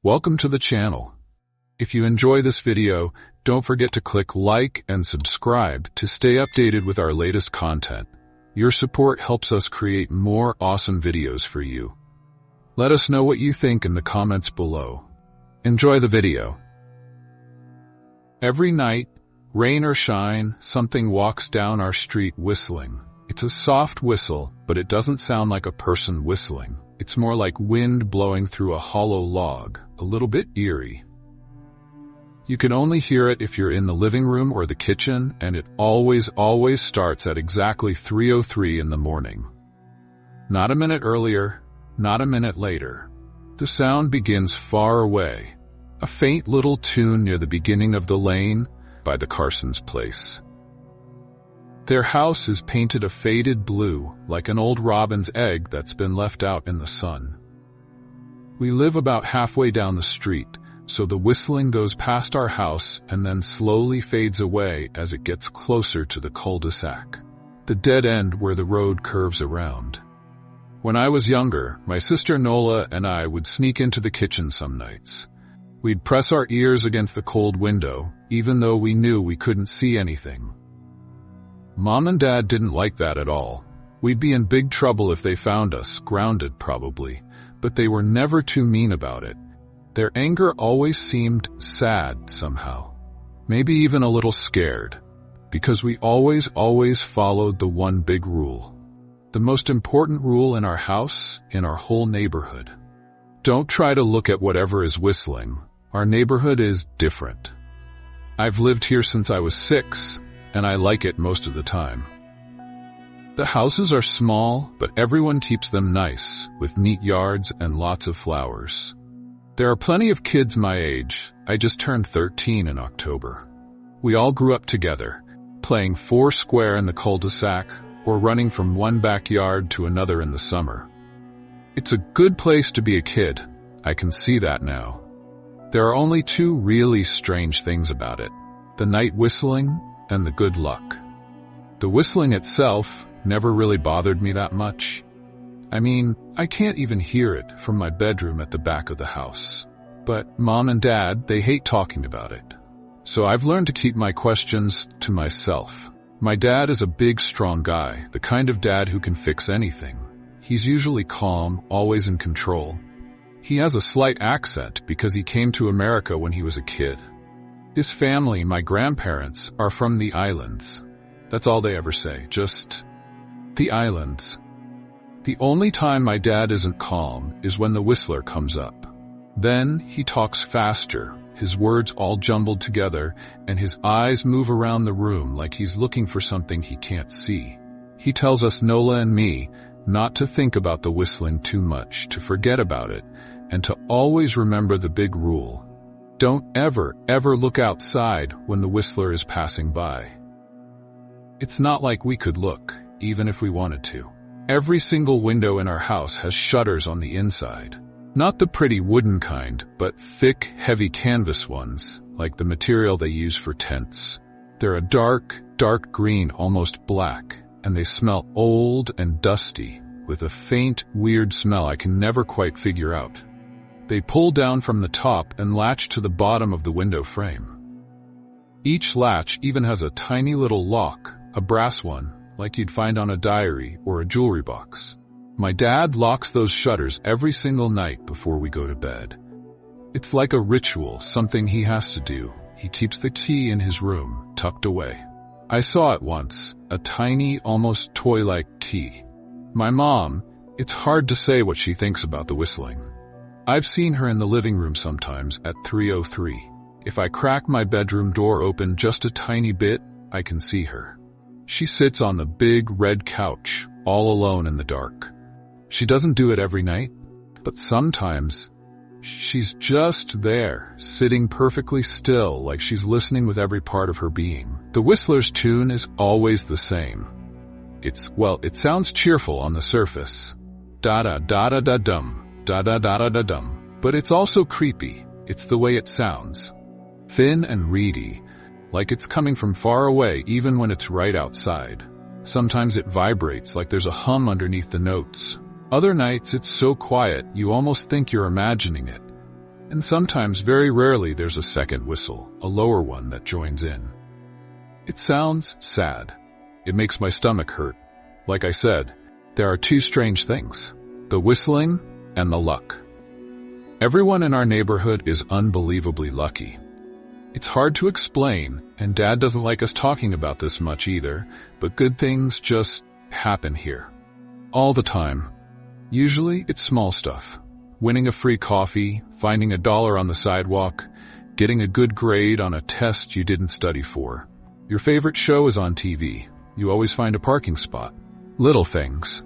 Welcome to the channel. If you enjoy this video, don't forget to click like and subscribe to stay updated with our latest content. Your support helps us create more awesome videos for you. Let us know what you think in the comments below. Enjoy the video. Every night, rain or shine, something walks down our street whistling. It's a soft whistle, but it doesn't sound like a person whistling. It's more like wind blowing through a hollow log, a little bit eerie. You can only hear it if you're in the living room or the kitchen, and it always starts at exactly 3:03 in the morning. Not a minute earlier, not a minute later. The sound begins far away, a faint little tune near the beginning of the lane by the Carson's place. Their house is painted a faded blue, like an old robin's egg that's been left out in the sun. We live about halfway down the street, so the whistling goes past our house and then slowly fades away as it gets closer to the cul-de-sac, the dead end where the road curves around. When I was younger, my sister Nola and I would sneak into the kitchen some nights. We'd press our ears against the cold window, even though we knew we couldn't see anything. Mom and Dad didn't like that at all. We'd be in big trouble if they found us, grounded probably, but they were never too mean about it. Their anger always seemed sad somehow, maybe even a little scared, because we always followed the one big rule. The most important rule in our house, in our whole neighborhood. Don't try to look at whatever is whistling. Our neighborhood is different. I've lived here since I was 6, and I like it most of the time. The houses are small, but everyone keeps them nice, with neat yards and lots of flowers. There are plenty of kids my age. I just turned 13 in October. We all grew up together, playing foursquare in the cul-de-sac or running from one backyard to another in the summer. It's a good place to be a kid. I can see that now. There are only two really strange things about it: the night whistling and the good luck. The whistling itself never really bothered me that much. I mean, I can't even hear it from my bedroom at the back of the house. But Mom and Dad, they hate talking about it. So I've learned to keep my questions to myself. My dad is a big, strong guy, the kind of dad who can fix anything. He's usually calm, always in control. He has a slight accent because he came to America when he was a kid. His family, my grandparents, are from the islands. That's all they ever say, just the islands. The only time my dad isn't calm is when the whistler comes up. Then he talks faster, his words all jumbled together, and his eyes move around the room like he's looking for something he can't see. He tells us, Nola and me, not to think about the whistling too much, to forget about it, and to always remember the big rule. Don't ever look outside when the whistler is passing by. It's not like we could look, even if we wanted to. Every single window in our house has shutters on the inside. Not the pretty wooden kind, but thick, heavy canvas ones, like the material they use for tents. They're a dark green, almost black, and they smell old and dusty, with a faint, weird smell I can never quite figure out. They pull down from the top and latch to the bottom of the window frame. Each latch even has a tiny little lock, a brass one, like you'd find on a diary or a jewelry box. My dad locks those shutters every single night before we go to bed. It's like a ritual, something he has to do. He keeps the key in his room, tucked away. I saw it once, a tiny, almost toy-like key. My mom, it's hard to say what she thinks about the whistling. I've seen her in the living room sometimes at 3:03. If I crack my bedroom door open just a tiny bit, I can see her. She sits on the big red couch, all alone in the dark. She doesn't do it every night, but sometimes she's just there, sitting perfectly still, like she's listening with every part of her being. The whistler's tune is always the same. It sounds cheerful on the surface. Da-da-da-da-da-dum. Da-da-da-da-da-dum. But it's also creepy. It's the way it sounds. Thin and reedy, like it's coming from far away even when it's right outside. Sometimes it vibrates like there's a hum underneath the notes. Other nights it's so quiet you almost think you're imagining it. And sometimes, very rarely, there's a second whistle, a lower one that joins in. It sounds sad. It makes my stomach hurt. Like I said, there are two strange things: the whistling and the luck. Everyone in our neighborhood is unbelievably lucky. It's hard to explain, and Dad doesn't like us talking about this much either, but good things just happen here. All the time. Usually, it's small stuff. Winning a free coffee, finding $1 on the sidewalk, getting a good grade on a test you didn't study for. Your favorite show is on TV. You always find a parking spot. Little things.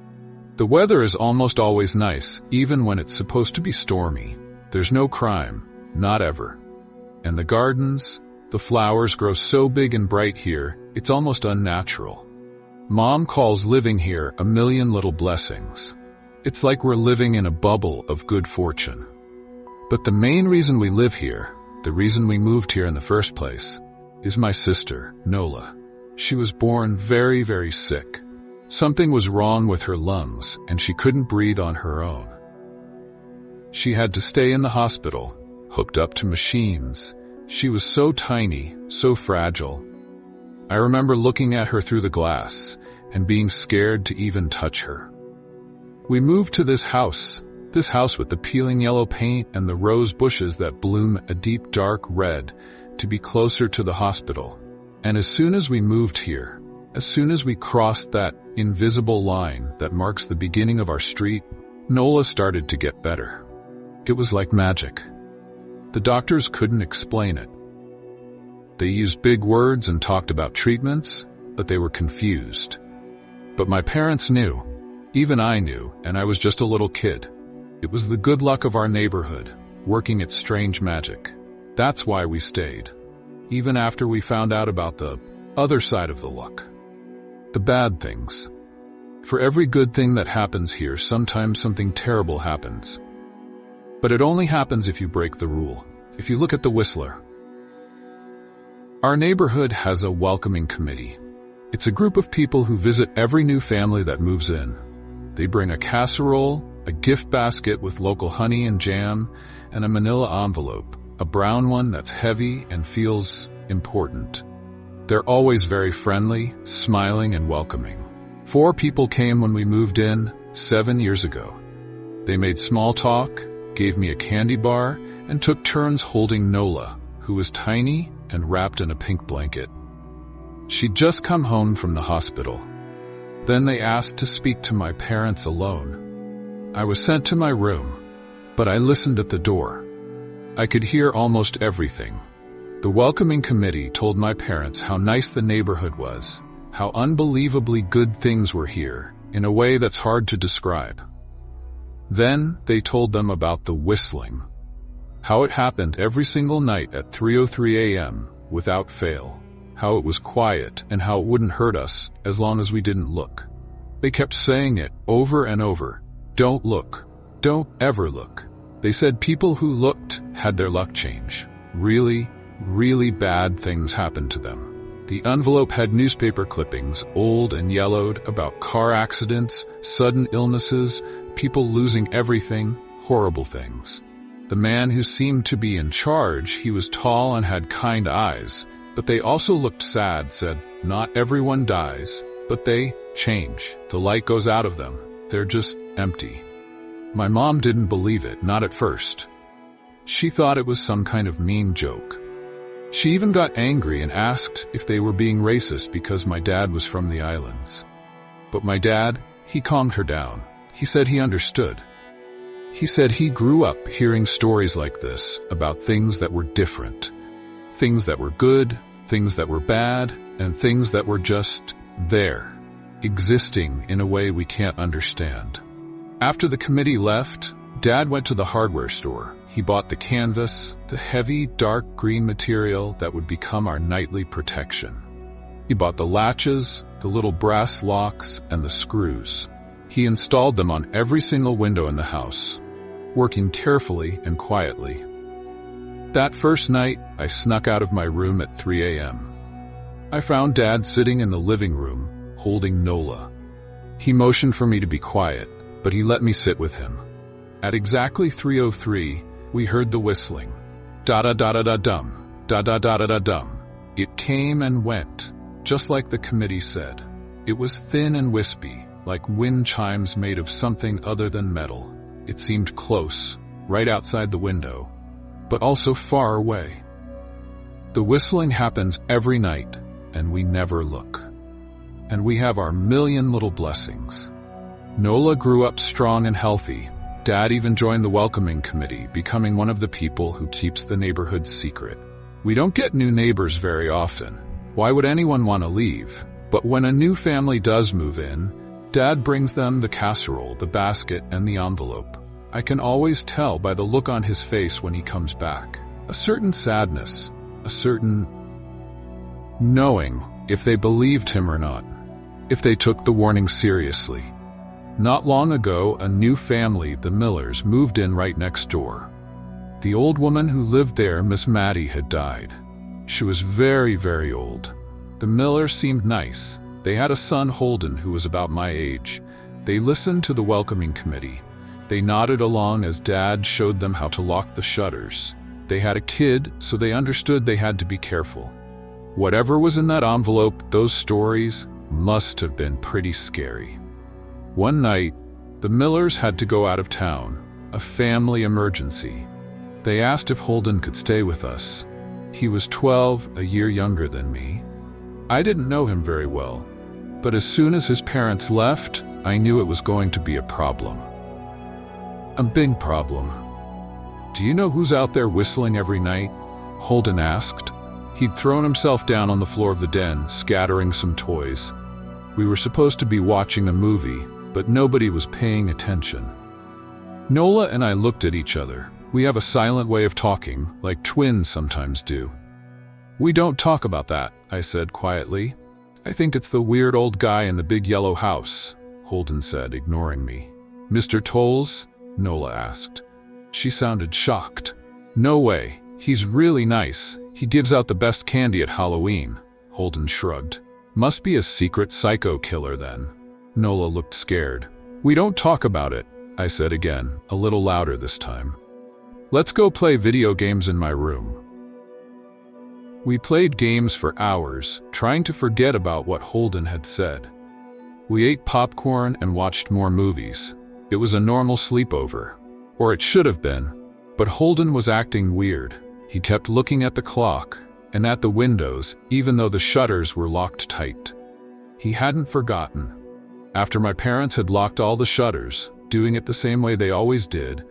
The weather is almost always nice, even when it's supposed to be stormy. There's no crime. Not ever. And the gardens, the flowers grow so big and bright here, it's almost unnatural. Mom calls living here a million little blessings. It's like we're living in a bubble of good fortune. But the main reason we live here, the reason we moved here in the first place, is my sister, Nola. She was born very, very sick. Something was wrong with her lungs, and she couldn't breathe on her own. She had to stay in the hospital, hooked up to machines. She was so tiny, so fragile. I remember looking at her through the glass and being scared to even touch her. We moved to this house with the peeling yellow paint and the rose bushes that bloom a deep dark red, to be closer to the hospital. And as soon as we moved here, as soon as we crossed that invisible line that marks the beginning of our street, Nola started to get better. It was like magic. The doctors couldn't explain it. They used big words and talked about treatments, but they were confused. But my parents knew. Even I knew, and I was just a little kid. It was the good luck of our neighborhood, working its strange magic. That's why we stayed. Even after we found out about the other side of the luck. The bad things. For every good thing that happens here, sometimes something terrible happens. But it only happens if you break the rule. If you look at the Whistler. Our neighborhood has a welcoming committee. It's a group of people who visit every new family that moves in. They bring a casserole, a gift basket with local honey and jam, and a manila envelope, a brown one that's heavy and feels important. They're always very friendly, smiling, and welcoming. 4 people came when we moved in 7 years ago. They made small talk, gave me a candy bar, and took turns holding Nola, who was tiny and wrapped in a pink blanket. She'd just come home from the hospital. Then they asked to speak to my parents alone. I was sent to my room, but I listened at the door. I could hear almost everything. The welcoming committee told my parents how nice the neighborhood was, how unbelievably good things were here, in a way that's hard to describe. Then they told them about the whistling, how it happened every single night at 3:03 a.m. without fail, how it was quiet and how it wouldn't hurt us as long as we didn't look. They kept saying it over and over. Don't look. Don't ever look. They said people who looked had their luck change. Really, really bad things happened to them. The envelope had newspaper clippings, old and yellowed, about car accidents, sudden illnesses, people losing everything, horrible things. The man who seemed to be in charge, he was tall and had kind eyes, but they also looked sad, said, not everyone dies, but they change. The light goes out of them. They're just empty. My mom didn't believe it, not at first. She thought it was some kind of mean joke. She even got angry and asked if they were being racist because my dad was from the islands. But my dad, he calmed her down. He said he understood. He said he grew up hearing stories like this about things that were different. Things that were good, things that were bad, and things that were just there, existing in a way we can't understand. After the committee left, Dad went to the hardware store. He bought the canvas, the heavy, dark green material that would become our nightly protection. He bought the latches, the little brass locks, and the screws. He installed them on every single window in the house, working carefully and quietly. That first night, I snuck out of my room at 3 a.m. I found Dad sitting in the living room, holding Nola. He motioned for me to be quiet, but he let me sit with him. At exactly 3:03, we heard the whistling. Da-da-da-da-da-dum, da-da-da-da-da-dum. It came and went, just like the committee said. It was thin and wispy, like wind chimes made of something other than metal. It seemed close, right outside the window, but also far away. The whistling happens every night, and we never look. And we have our million little blessings. Nola grew up strong and healthy. Dad even joined the welcoming committee, becoming one of the people who keeps the neighborhood secret. We don't get new neighbors very often. Why would anyone want to leave? But when a new family does move in, Dad brings them the casserole, the basket, and the envelope. I can always tell by the look on his face when he comes back. A certain sadness, a certain knowing if they believed him or not, if they took the warning seriously. Not long ago, a new family, the Millers, moved in right next door. The old woman who lived there, Miss Mattie, had died. She was very, very old. The Millers seemed nice. They had a son, Holden, who was about my age. They listened to the welcoming committee. They nodded along as Dad showed them how to lock the shutters. They had a kid, so they understood they had to be careful. Whatever was in that envelope, those stories must have been pretty scary. One night, the Millers had to go out of town, a family emergency. They asked if Holden could stay with us. He was 12, a year younger than me. I didn't know him very well, but as soon as his parents left, I knew it was going to be a problem. A big problem. "Do you know who's out there whistling every night?" Holden asked. He'd thrown himself down on the floor of the den, scattering some toys. We were supposed to be watching a movie, but nobody was paying attention. Nola and I looked at each other. We have a silent way of talking, like twins sometimes do. "We don't talk about that," I said quietly. "I think it's the weird old guy in the big yellow house," Holden said, ignoring me. "Mr. Tolles?" Nola asked. She sounded shocked. "No way. He's really nice. He gives out the best candy at Halloween," Holden shrugged. "Must be a secret psycho killer then." Nola looked scared. "We don't talk about it," I said again, a little louder this time. "Let's go play video games in my room." We played games for hours, trying to forget about what Holden had said. We ate popcorn and watched more movies. It was a normal sleepover. Or it should have been. But Holden was acting weird. He kept looking at the clock and at the windows, even though the shutters were locked tight. He hadn't forgotten. After my parents had locked all the shutters, doing it the same way they always did,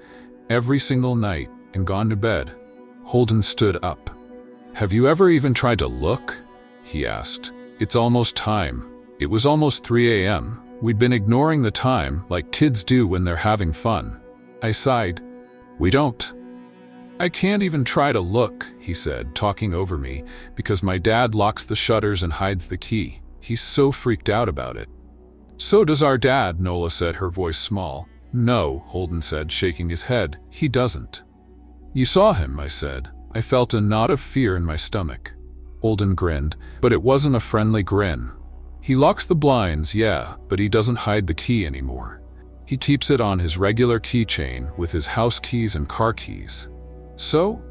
every single night, and gone to bed, Holden stood up. "Have you ever even tried to look?" he asked. "It's almost time." It was almost 3 a.m. We'd been ignoring the time like kids do when they're having fun. I sighed. "We don't." "I can't even try to look," he said, talking over me, "because my dad locks the shutters and hides the key. He's so freaked out about it." "So does our dad," Nola said, her voice small. "No," Holden said, shaking his head. "He doesn't." "You saw him," I said. I felt a knot of fear in my stomach. Holden grinned, but it wasn't a friendly grin. "He locks the blinds, yeah, but he doesn't hide the key anymore. He keeps it on his regular keychain with his house keys and car keys." "So?"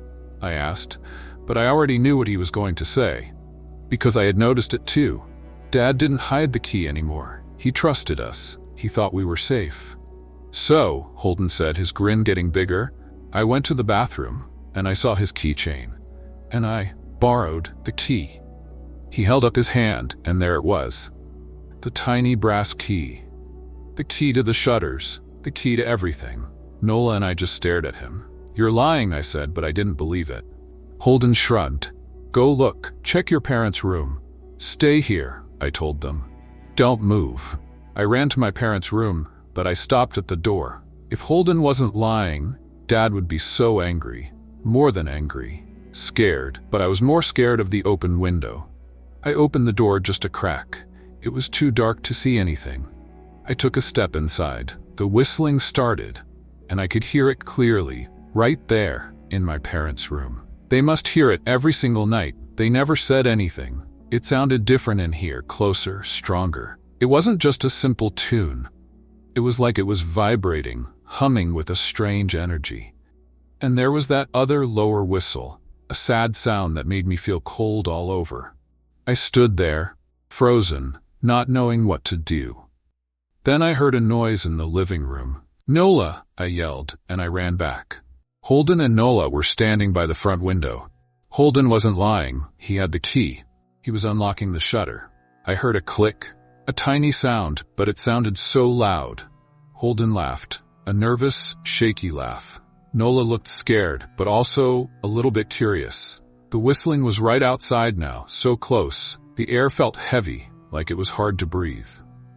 I asked, but I already knew what he was going to say. Because I had noticed it too. Dad didn't hide the key anymore. He trusted us. He thought we were safe. "So," Holden said, his grin getting bigger, "I went to the bathroom, and I saw his keychain. And I borrowed the key." He held up his hand, and there it was. The tiny brass key. The key to the shutters. The key to everything. Nola and I just stared at him. "You're lying," I said, but I didn't believe it. Holden shrugged. "Go look. Check your parents' room." "Stay here," I told them. "Don't move." I ran to my parents' room, but I stopped at the door. If Holden wasn't lying, Dad would be so angry. More than angry. Scared, but I was more scared of the open window. I opened the door just a crack. It was too dark to see anything. I took a step inside. The whistling started, and I could hear it clearly, right there, in my parents' room. They must hear it every single night. They never said anything. It sounded different in here, closer, stronger. It wasn't just a simple tune. It was like it was vibrating, humming with a strange energy. And there was that other lower whistle, a sad sound that made me feel cold all over. I stood there, frozen, not knowing what to do. Then I heard a noise in the living room. "Nola!" I yelled, and I ran back. Holden and Nola were standing by the front window. Holden wasn't lying, he had the key. He was unlocking the shutter. I heard a click, a tiny sound, but it sounded so loud. Holden laughed, a nervous, shaky laugh. Nola looked scared, but also a little bit curious. The whistling was right outside now, so close. The air felt heavy, like it was hard to breathe.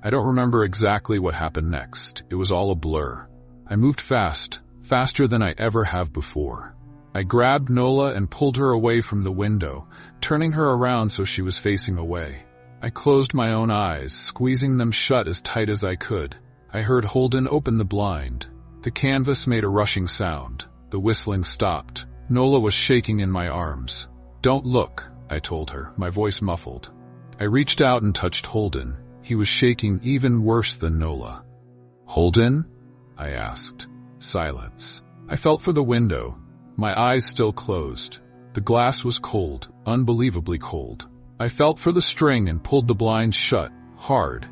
I don't remember exactly what happened next. It was all a blur. I moved fast, faster than I ever have before. I grabbed Nola and pulled her away from the window, turning her around so she was facing away. I closed my own eyes, squeezing them shut as tight as I could. I heard Holden open the blind. The canvas made a rushing sound. The whistling stopped. Nola was shaking in my arms. "Don't look," I told her, my voice muffled. I reached out and touched Holden. He was shaking even worse than Nola. "Holden?" I asked. Silence. I felt for the window. My eyes still closed. The glass was cold, unbelievably cold. I felt for the string and pulled the blinds shut, hard.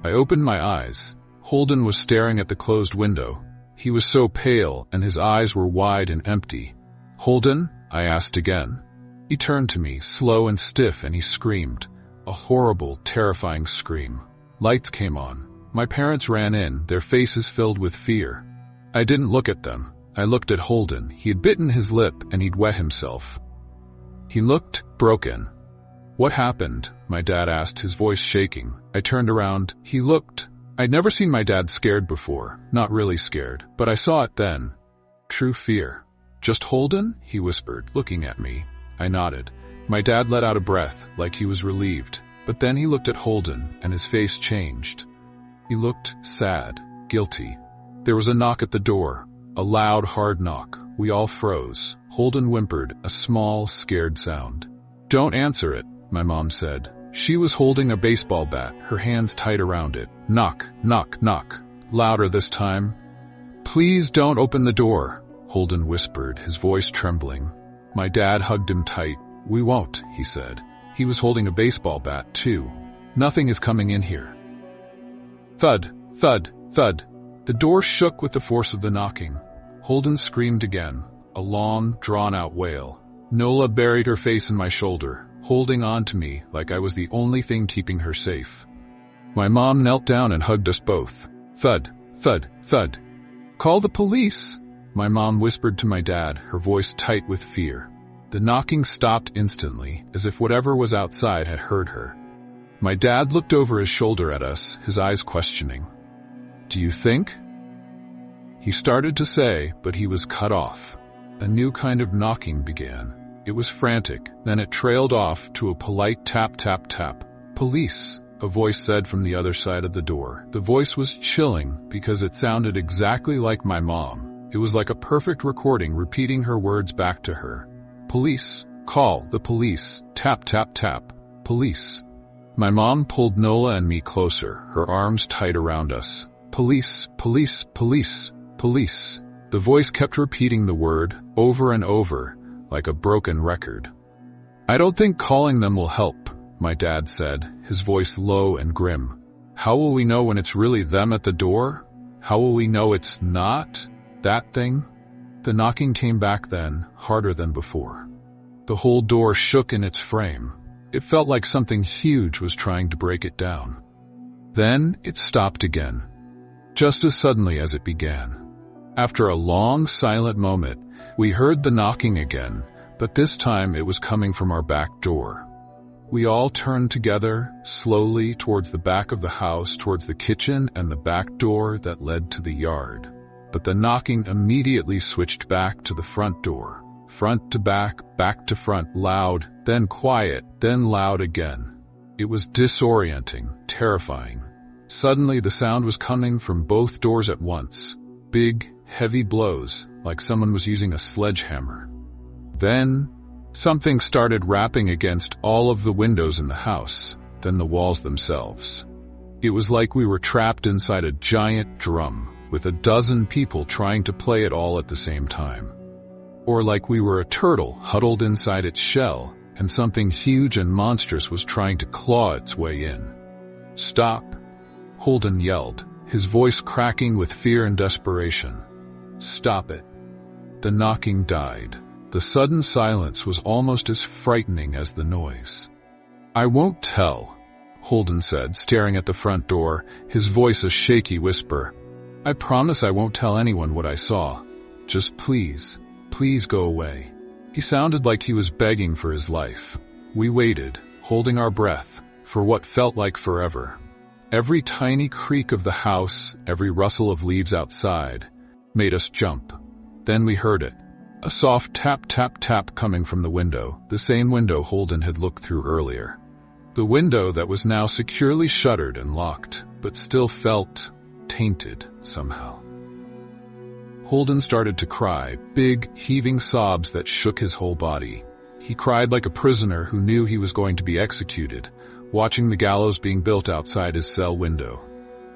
I opened my eyes. Holden was staring at the closed window. He was so pale, and his eyes were wide and empty. "Holden?" I asked again. He turned to me, slow and stiff, and he screamed. A horrible, terrifying scream. Lights came on. My parents ran in, their faces filled with fear. I didn't look at them. I looked at Holden. He had bitten his lip, and he'd wet himself. He looked broken. "What happened?" my dad asked, his voice shaking. I turned around. He looked. I'd never seen my dad scared before. Not really scared, but I saw it then. True fear. "Just Holden?" he whispered, looking at me. I nodded. My dad let out a breath, like he was relieved. But then he looked at Holden, and his face changed. He looked sad, guilty. There was a knock at the door. A loud, hard knock. We all froze. Holden whimpered, a small, scared sound. "Don't answer it," my mom said. She was holding a baseball bat, her hands tight around it. "Knock, knock, knock." Louder this time. "Please don't open the door," Holden whispered, his voice trembling. My dad hugged him tight. "We won't," he said. He was holding a baseball bat, too. "Nothing is coming in here." Thud, thud, thud. The door shook with the force of the knocking. Holden screamed again, a long, drawn-out wail. Nola buried her face in my shoulder, holding on to me like I was the only thing keeping her safe. My mom knelt down and hugged us both. Thud, thud, thud. "Call the police," my mom whispered to my dad, her voice tight with fear. The knocking stopped instantly, as if whatever was outside had heard her. My dad looked over his shoulder at us, his eyes questioning. "Do you think?" He started to say, but he was cut off. A new kind of knocking began. It was frantic, then it trailed off to a polite tap, tap, tap. "Police," a voice said from the other side of the door. The voice was chilling because it sounded exactly like my mom. It was like a perfect recording repeating her words back to her. "Police, call the police, tap, tap, tap, police." My mom pulled Nola and me closer, her arms tight around us. "Police, police, police, police." The voice kept repeating the word over and over, like a broken record. "I don't think calling them will help," my dad said, his voice low and grim. "How will we know when it's really them at the door? How will we know it's not that thing?" The knocking came back then, harder than before. The whole door shook in its frame. It felt like something huge was trying to break it down. Then it stopped again, just as suddenly as it began. After a long, silent moment, we heard the knocking again, but this time it was coming from our back door. We all turned together, slowly, towards the back of the house, towards the kitchen and the back door that led to the yard. But the knocking immediately switched back to the front door. Front to back to front, loud, then quiet, then loud again. It was disorienting, terrifying. Suddenly the sound was coming from both doors at once. Big, heavy blows, like someone was using a sledgehammer. Then, something started rapping against all of the windows in the house, then the walls themselves. It was like we were trapped inside a giant drum, with a dozen people trying to play it all at the same time. or like we were a turtle huddled inside its shell, and something huge and monstrous was trying to claw its way in. "Stop!" Holden yelled, his voice cracking with fear and desperation. "Stop it." The knocking died. The sudden silence was almost as frightening as the noise. "I won't tell," Holden said, staring at the front door, his voice a shaky whisper. "I promise I won't tell anyone what I saw. Just please, please go away." He sounded like he was begging for his life. We waited, holding our breath, for what felt like forever. Every tiny creak of the house, every rustle of leaves outside, made us jump. Then we heard it. A soft tap, tap, tap coming from the window, the same window Holden had looked through earlier. The window that was now securely shuttered and locked, but still felt tainted somehow. Holden started to cry, big, heaving sobs that shook his whole body. He cried like a prisoner who knew he was going to be executed, watching the gallows being built outside his cell window.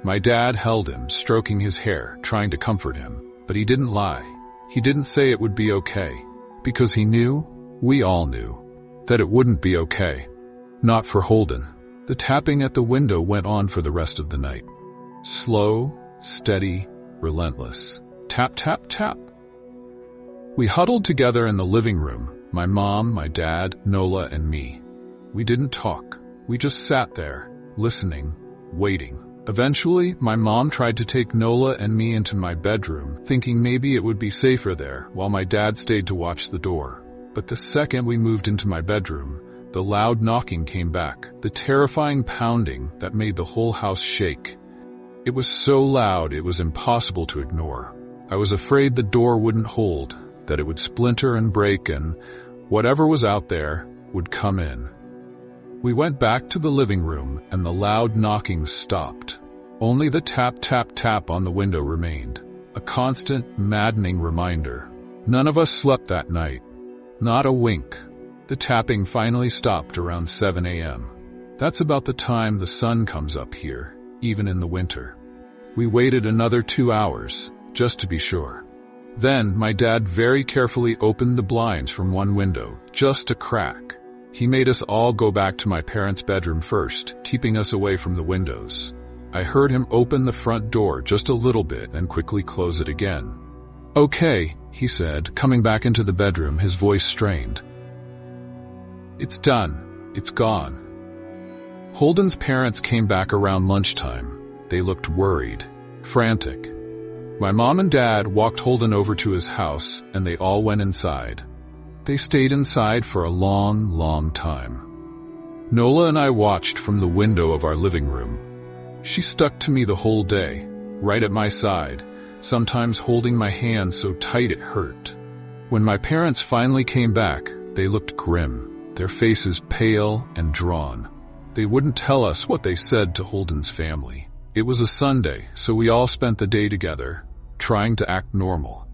My dad held him, stroking his hair, trying to comfort him, but he didn't lie. He didn't say it would be okay, because he knew, we all knew, that it wouldn't be okay. Not for Holden. The tapping at the window went on for the rest of the night. Slow, steady, relentless. Tap, tap, tap. We huddled together in the living room, my mom, my dad, Nola, and me. We didn't talk. We just sat there, listening, waiting. Eventually, my mom tried to take Nola and me into my bedroom, thinking maybe it would be safer there, while my dad stayed to watch the door. But the second we moved into my bedroom, the loud knocking came back, the terrifying pounding that made the whole house shake. It was so loud it was impossible to ignore. I was afraid the door wouldn't hold, that it would splinter and break, and whatever was out there would come in. We went back to the living room, and the loud knocking stopped. Only the tap, tap, tap on the window remained, a constant, maddening reminder. None of us slept that night. Not a wink. The tapping finally stopped around 7 a.m. That's about the time the sun comes up here, even in the winter. We waited another 2 hours, just to be sure. Then my dad very carefully opened the blinds from one window, just a crack. He made us all go back to my parents' bedroom first, keeping us away from the windows. I heard him open the front door just a little bit and quickly close it again. "Okay," he said, coming back into the bedroom, his voice strained. "It's done. It's gone." Holden's parents came back around lunchtime. They looked worried, frantic. My mom and dad walked Holden over to his house, and they all went inside. They stayed inside for a long, long time. Nola and I watched from the window of our living room. She stuck to me the whole day, right at my side, sometimes holding my hand so tight it hurt. When my parents finally came back, they looked grim, their faces pale and drawn. They wouldn't tell us what they said to Holden's family. It was a Sunday, so we all spent the day together, trying to act normal.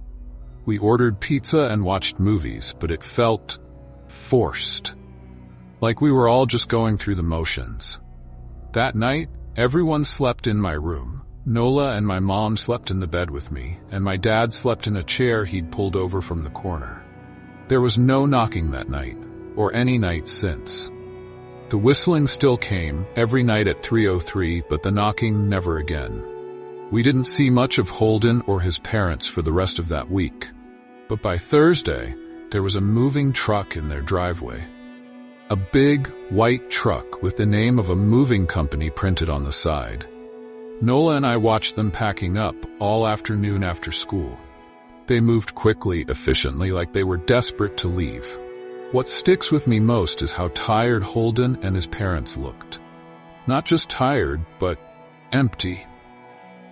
We ordered pizza and watched movies, but it felt forced. Like we were all just going through the motions. That night, everyone slept in my room. Nola and my mom slept in the bed with me, and my dad slept in a chair he'd pulled over from the corner. There was no knocking that night, or any night since. The whistling still came, every night at 3:03, but the knocking never again. We didn't see much of Holden or his parents for the rest of that week. But by Thursday, there was a moving truck in their driveway. A big, white truck with the name of a moving company printed on the side. Nola and I watched them packing up all afternoon after school. They moved quickly, efficiently, like they were desperate to leave. What sticks with me most is how tired Holden and his parents looked. Not just tired, but empty.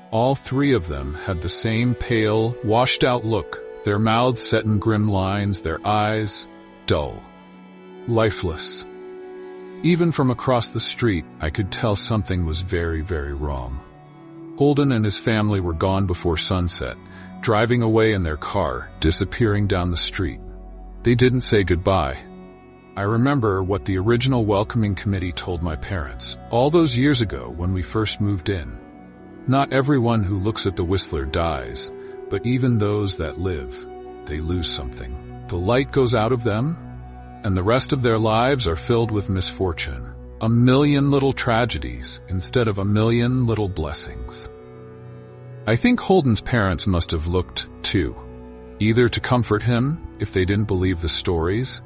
All three of them had the same pale, washed-out look, their mouths set in grim lines, their eyes dull, lifeless. Even from across the street, I could tell something was very, very wrong. Holden and his family were gone before sunset, driving away in their car, disappearing down the street. They didn't say goodbye. I remember what the original welcoming committee told my parents, all those years ago when we first moved in. Not everyone who looks at the Whistler dies, but even those that live, they lose something. The light goes out of them, and the rest of their lives are filled with misfortune. A million little tragedies instead of a million little blessings. I think Holden's parents must have looked, too, either to comfort him if they didn't believe the stories,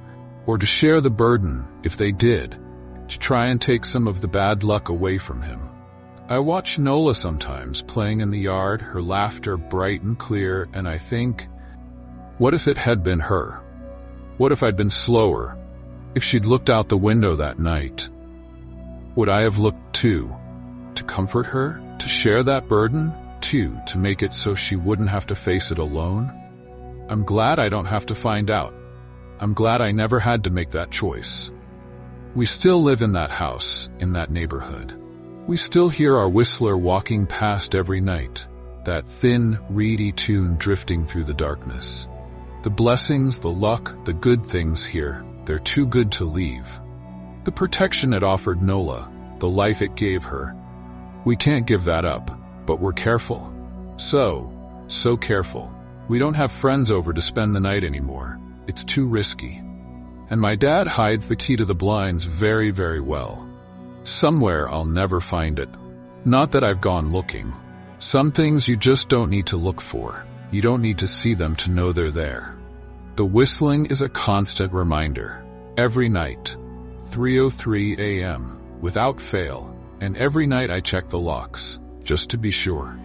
or to share the burden if they did, to try and take some of the bad luck away from him. I watch Nola sometimes playing in the yard, her laughter bright and clear, and I think, what if it had been her? What if I'd been slower? If she'd looked out the window that night? Would I have looked too? To comfort her? To share that burden? Too, to make it so she wouldn't have to face it alone? I'm glad I don't have to find out. I'm glad I never had to make that choice. We still live in that house, in that neighborhood. We still hear our whistler walking past every night, that thin, reedy tune drifting through the darkness. The blessings, the luck, the good things here, they're too good to leave. The protection it offered Nola, the life it gave her, we can't give that up, but we're careful. So careful. We don't have friends over to spend the night anymore. It's too risky. And my dad hides the key to the blinds very, very well. Somewhere I'll never find it. Not that I've gone looking. Some things you just don't need to look for. You don't need to see them to know they're there. The whistling is a constant reminder. Every night, 3:03 a.m., without fail, and every night I check the locks, just to be sure.